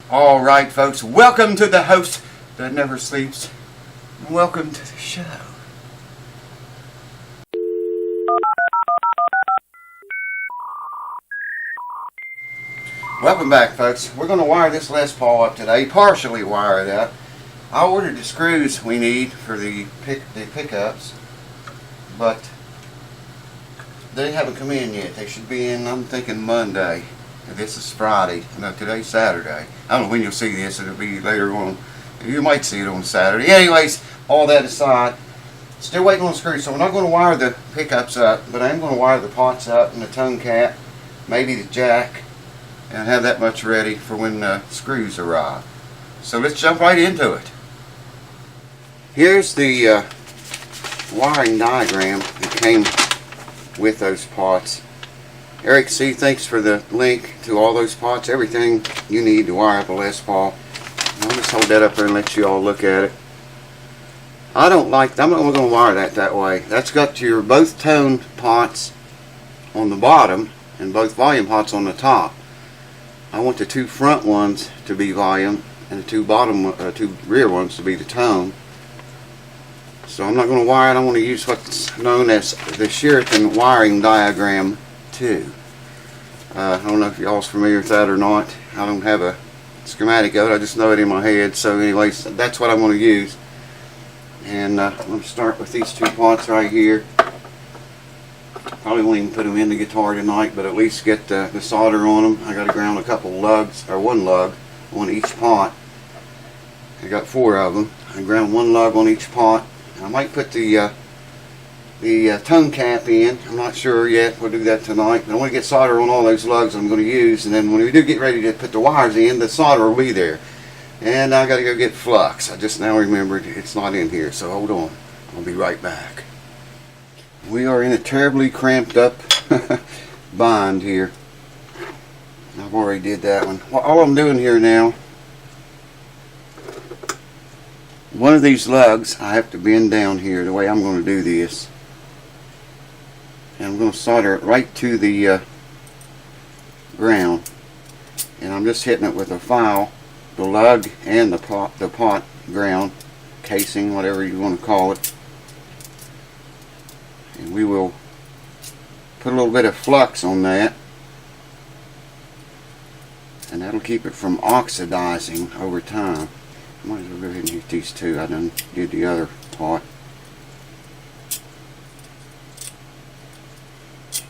All right, folks, welcome to the host that never sleeps. Welcome to the show. Welcome back, folks. We're going to wire this Les Paul up today, partially wire it up. I ordered the screws we need for the pickups, but they haven't come in yet. They should be in, I'm thinking, Monday. This is Friday. No, today's Saturday. I don't know when you'll see this. It'll be later on. You might see it on Saturday. Anyways, all that aside, still waiting on the screws. So we're not going to wire the pickups up, but I am going to wire the pots up and the tongue cap, maybe the jack, and have that much ready for when the screws arrive. So let's jump right into it. Here's the wiring diagram that came with those pots. Eric C., thanks for the link to all those pots, everything you need to wire up a Les Paul. I'll just hold that up there and let you all look at it. I'm not going to wire that way. That's got your both tone pots on the bottom and both volume pots on the top. I want the two front ones to be volume and the two rear ones to be the tone. So I'm not going to wire it. I want to use what's known as the Sheraton wiring diagram 2. I don't know if y'all's familiar with that or not. I don't have a schematic of it. I just know it in my head. So anyways, that's what I'm going to use. And I'm going to start with these two pots right here. Probably won't even put them in the guitar tonight, but at least get the solder on them. I got to ground a couple lugs, or one lug on each pot. I got 4 of them. I ground one lug on each pot. I might put the tongue cap in. I'm not sure yet. We'll do that tonight. But I want to get solder on all those lugs I'm going to use, and then when we do get ready to put the wires in, the solder will be there. And I got to go get flux. I just now remembered it's not in here, so hold on. I'll be right back. We are in a terribly cramped up bind here. I've already did that one. Well, all I'm doing here now, one of these lugs I have to bend down here the way I'm going to do this. And I'm going to solder it right to the ground. And I'm just hitting it with a file, the lug and the pot ground, casing, whatever you want to call it. And we will put a little bit of flux on that. And that'll keep it from oxidizing over time. I might as well go ahead and use these two. I done did the other pot.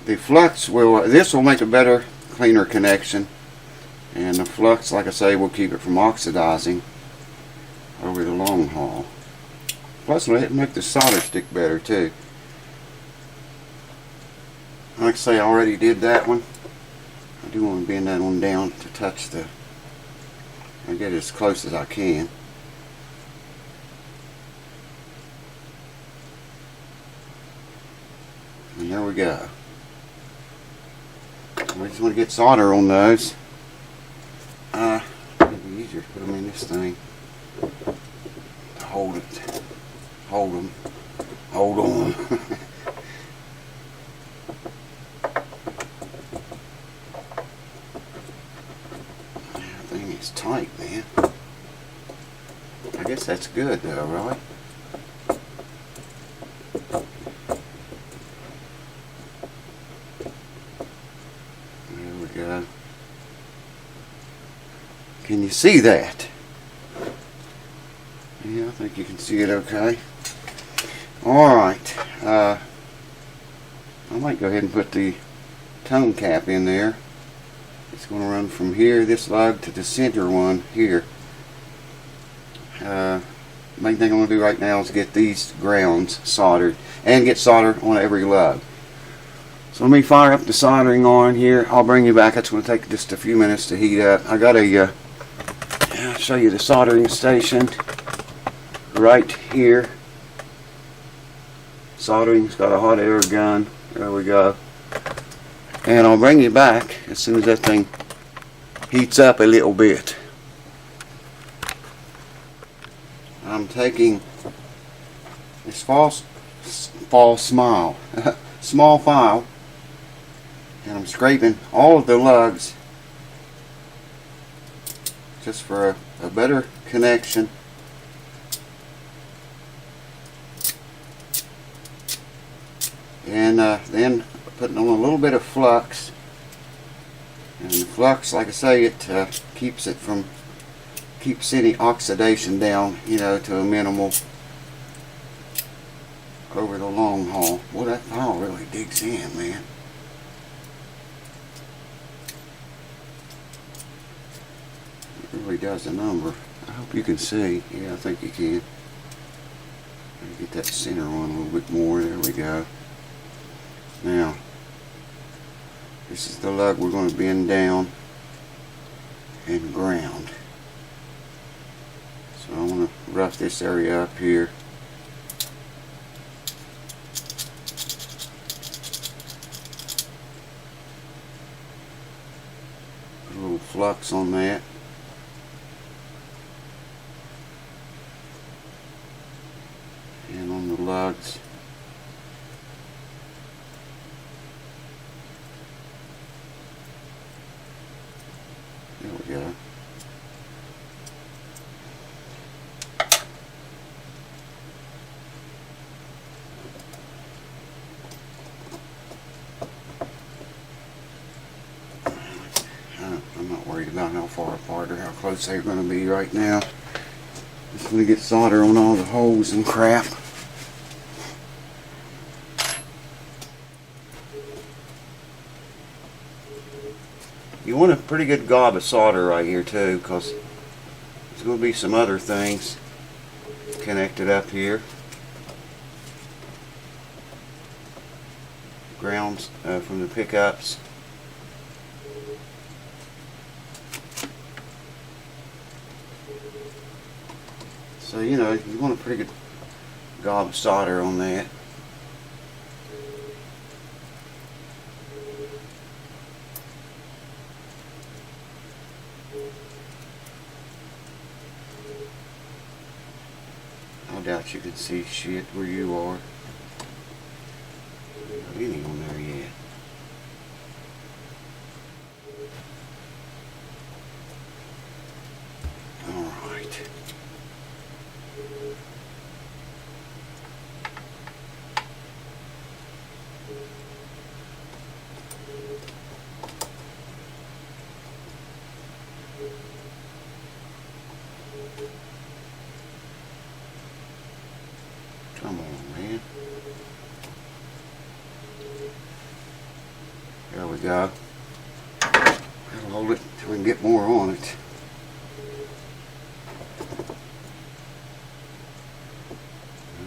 The flux this will make a better, cleaner connection, and the flux, like I say, will keep it from oxidizing over the long haul. Plus it'll make the solder stick better too. Like I say, I already did that one. I do want to bend that one down to touch I get it as close as I can. And there we go. We just want to get solder on those. It'd be easier to put them in this thing. To hold it. Hold them. Hold on. That thing is tight, man. I guess that's good though, right? Can you see that? Yeah, I think you can see it okay. Alright. I might go ahead and put the tone cap in there. It's going to run from here, this lug, to the center one here. Main thing I'm going to do right now is get these grounds soldered and get solder on every lug. So let me fire up the soldering iron here. I'll bring you back. That's going to take just a few minutes to heat up. I got I'll show you the soldering station right here. Soldering's got a hot air gun. There we go. And I'll bring you back as soon as that thing heats up a little bit. I'm taking this small file, and I'm scraping all of the lugs just for a better connection. And then putting on a little bit of flux. And the flux, like I say, it keeps any oxidation down, you know, to a minimal over the long haul. Boy, that file really digs in, man. It really does a number. I hope you can see. Yeah, I think you can. Get that center on a little bit more. There we go. Now, this is the lug we're going to bend down and ground. So I want to rough this area up here. Put a little flux on that. And on the lugs. There we go. I'm not worried about how far apart or how close they're going to be right now. Just going to get solder on all the holes and crap. You want a pretty good gob of solder right here too, because there's going to be some other things connected up here. Grounds from the pickups. So, you know, you want a pretty good gob of solder on that. I doubt you can see shit where you are. Not any on there yet. Alright. Come on, man. There we go. That'll hold it until we can get more on it.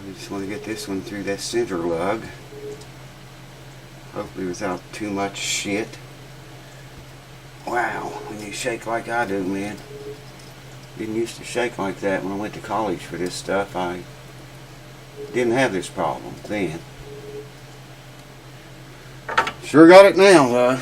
I just want to get this one through that center lug. Hopefully without too much shit. Wow, when you shake like I do, man. Didn't used to shake like that when I went to college for this stuff. I didn't have this problem then. Sure got it now, though.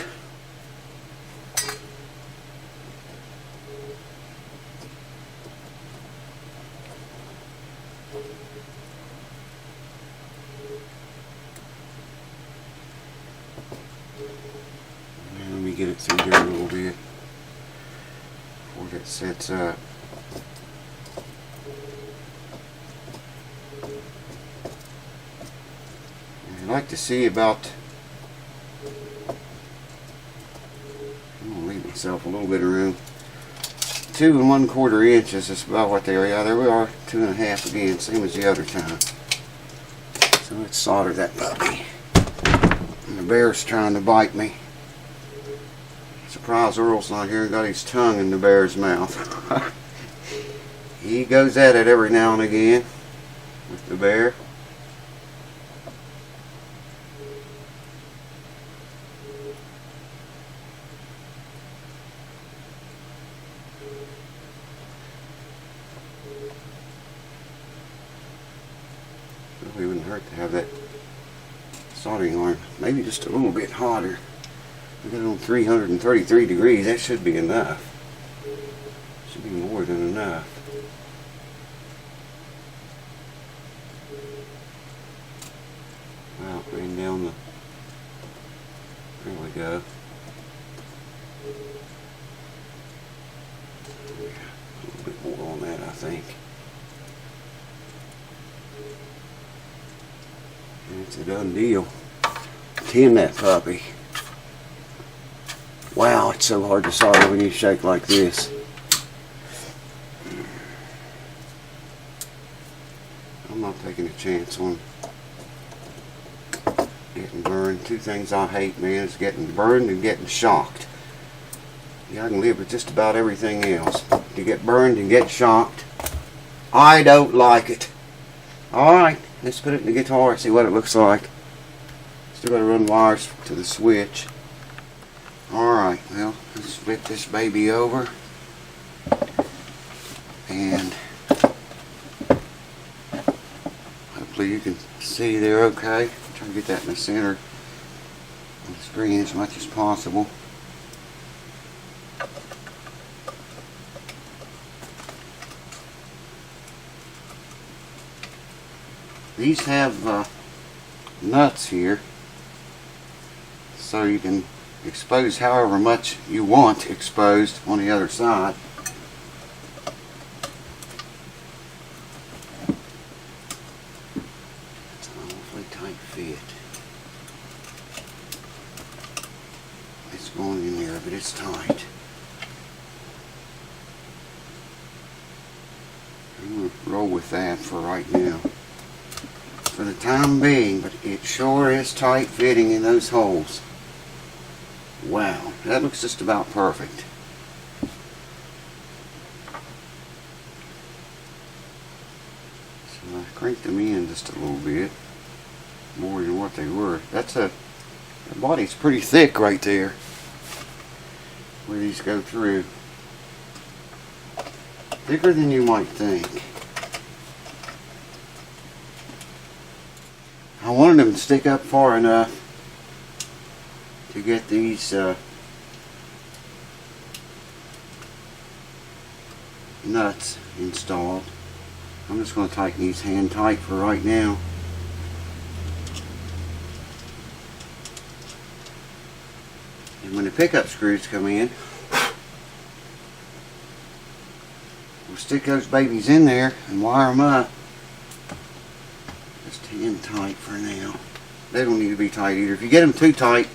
Let me get it through here a little bit before it sets up. I'd like to see about, I'm going to leave myself a little bit of room. 2 1/4 inches is about what they are. Yeah, there we are, 2 1/2 again, same as the other time. So let's solder that puppy. And the bear's trying to bite me. Surprised Earl's not here and got his tongue in the bear's mouth. He goes at it every now and again with the bear. It wouldn't hurt to have that soldering iron maybe just a little bit hotter. We got it on 333 degrees. That should be enough. Should be more than enough. Wow, bring down the. There we go. think. It's a done deal. Tin that puppy. Wow, it's so hard to solder when you shake like this. I'm not taking a chance on getting burned. Two things I hate, man, is getting burned and getting shocked. Yeah, I can live with just about everything else. To get burned and get shocked, I don't like it. Alright, let's put it in the guitar and see what it looks like. Still got to run wires to the switch. Alright, well, let's flip this baby over. And hopefully you can see there okay. Try to get that in the center of the screen as much as possible. These have nuts here, so you can expose however much you want exposed on the other side. It's an awfully tight fit. It's going in there, but it's tight. I'm going to roll with that for right now, for the time being, but it sure is tight fitting in those holes. Wow, that looks just about perfect. So I cranked them in just a little bit more than what they were. The body's pretty thick right there where these go through. Thicker than you might think. I wanted them to stick up far enough to get these nuts installed. I'm just going to tighten these hand tight for right now. And when the pickup screws come in, we'll stick those babies in there and wire them up. Just hand tight for now. They don't need to be tight either. If you get them too tight,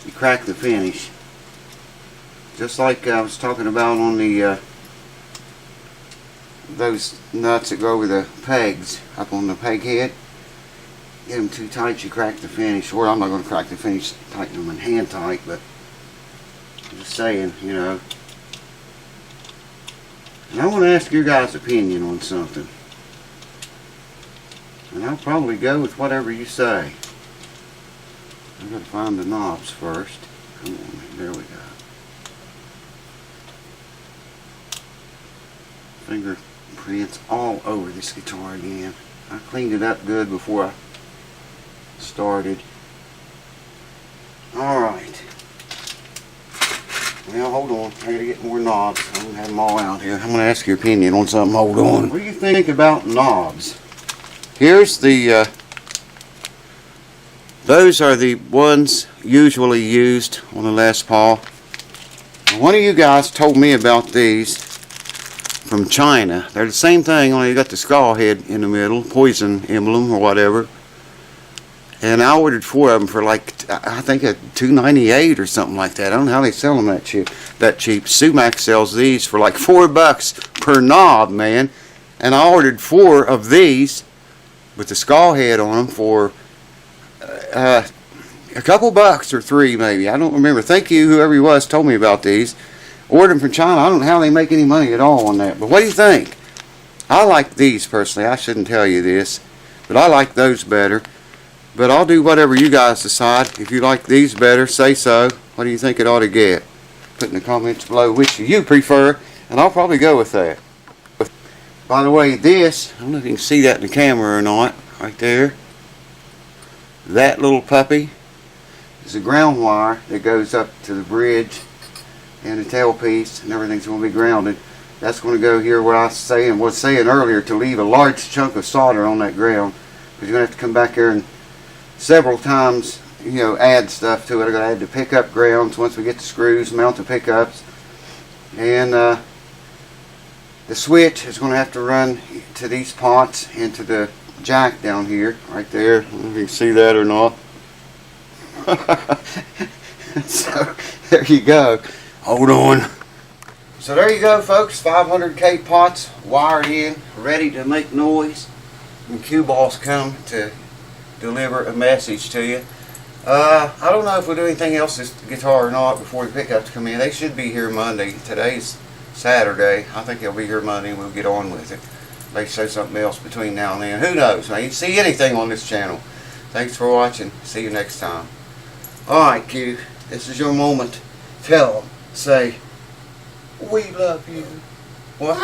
you crack the finish. Just like I was talking about on the those nuts that go over the pegs up on the peg head. Get them too tight, you crack the finish. Or I'm not going to crack the finish, tighten them in hand tight, but I'm just saying, you know. And I want to ask your guys' opinion on something. And I'll probably go with whatever you say. I've got to find the knobs first. Come on, there we go. Fingerprints all over this guitar again. I cleaned it up good before I started. Alright. Well, hold on. I gotta get more knobs. I don't have them all out here. I'm gonna ask your opinion on something. Hold on. What do you think about knobs? Here's the those are the ones usually used on the Les Paul. One of you guys told me about these from China. They're the same thing, only you got the skull head in the middle, poison emblem or whatever. And I ordered 4 of them for like, I think a $2.98 or something like that. I don't know how they sell them that cheap. Sumac sells these for like $4 per knob, man. And I ordered 4 of these with the skull head on them for a couple bucks or $3 maybe. I don't remember. Thank you, whoever he was, told me about these. Ordered them from China. I don't know how they make any money at all on that. But what do you think? I like these personally. I shouldn't tell you this, but I like those better. But I'll do whatever you guys decide. If you like these better, say so. What do you think it ought to get? Put in the comments below which you prefer, and I'll probably go with that. By the way, this, I don't know if you can see that in the camera or not, right there. That little puppy is a ground wire that goes up to the bridge and the tailpiece, and everything's going to be grounded. That's going to go here where I was saying earlier, to leave a large chunk of solder on that ground, because you're going to have to come back there and several times, you know, add stuff to it. I'm going to add the pickup grounds once we get the screws, mount the pickups, and The switch is going to have to run to these pots into the jack down here, right there. I don't know if you can see that or not. So there you go. Hold on. So there you go, folks. 500K pots wired in, ready to make noise. And cue balls come to deliver a message to you. I don't know if we'll do anything else this guitar or not before the pickups come in. They should be here Monday. Today's Saturday. I think they'll be here Monday and we'll get on with it. They say something else between now and then. Who knows? I ain't see anything on this channel. Thanks for watching. See you next time. Alright, Q. This is your moment. Tell them. Say, we love you. What?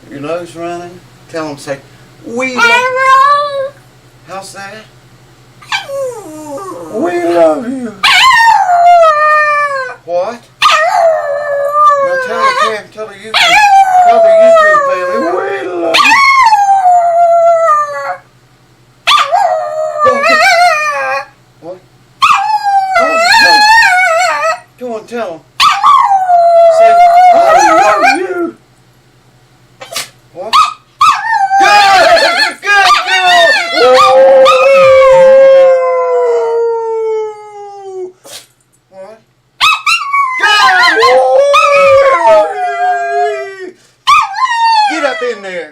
Your nose running? Tell them, say, we love you. How's that? We love you. What? Now tell the YouTube family, we love you. What? Oh, no. Go on, tell them. Say, I love you. What? Good! Good girl! What? Good! Get up in there.